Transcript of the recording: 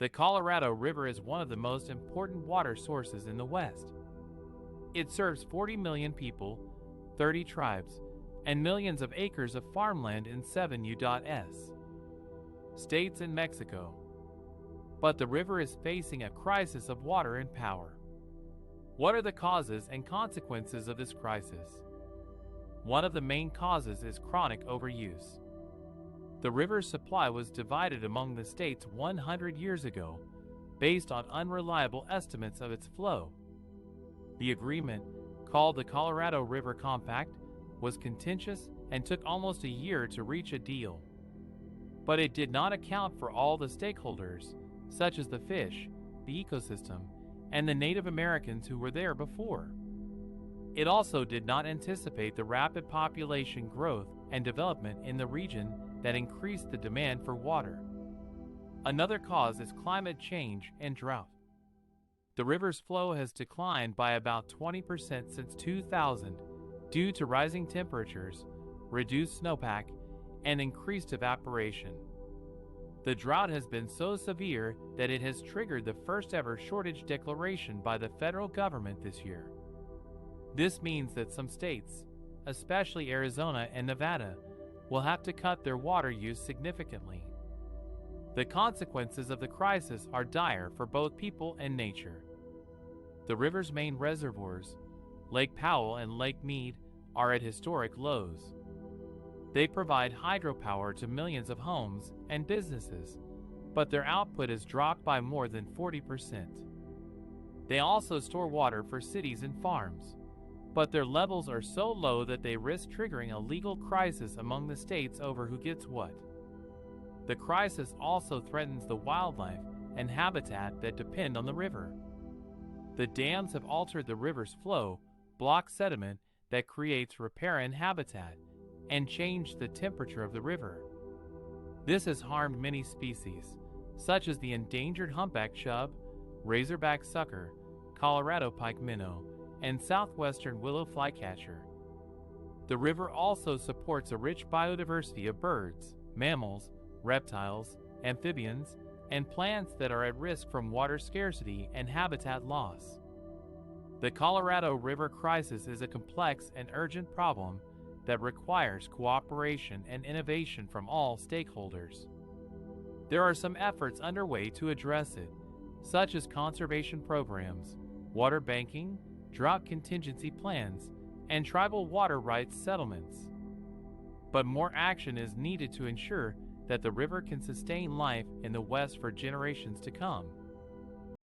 The Colorado River is one of the most important water sources in the West. It serves 40 million people, 30 tribes, and millions of acres of farmland in 7 U.S. states in Mexico. But the river is facing a crisis of water and power. What are the causes and consequences of this crisis? One of the main causes is chronic overuse. The river's supply was divided among the states 100 years ago, based on unreliable estimates of its flow. The agreement, called the Colorado River Compact, was contentious and took almost a year to reach a deal. But it did not account for all the stakeholders, such as the fish, the ecosystem, and the Native Americans who were there before. It also did not anticipate the rapid population growth and development in the region that increased the demand for water. Another cause is climate change and drought. The river's flow has declined by about 20% since 2000 due to rising temperatures, reduced snowpack, and increased evaporation. The drought has been so severe that it has triggered the first ever shortage declaration by the federal government this year. This means that some states, especially Arizona and Nevada, will have to cut their water use significantly. The consequences of the crisis are dire for both people and nature. The river's main reservoirs, Lake Powell and Lake Mead, are at historic lows. They provide hydropower to millions of homes and businesses, but their output has dropped by more than 40%. They also store water for cities and farms, but their levels are so low that they risk triggering a legal crisis among the states over who gets what. The crisis also threatens the wildlife and habitat that depend on the river. The dams have altered the river's flow, blocked sediment that creates riparian habitat, and changed the temperature of the river. This has harmed many species, such as the endangered humpback chub, razorback sucker, Colorado pike minnow, and southwestern willow flycatcher. The river also supports a rich biodiversity of birds, mammals, reptiles, amphibians, and plants that are at risk from water scarcity and habitat loss. The Colorado River crisis is a complex and urgent problem that requires cooperation and innovation from all stakeholders. There are some efforts underway to address it, such as conservation programs, water banking, drought contingency plans, and tribal water rights settlements. But more action is needed to ensure that the river can sustain life in the West for generations to come.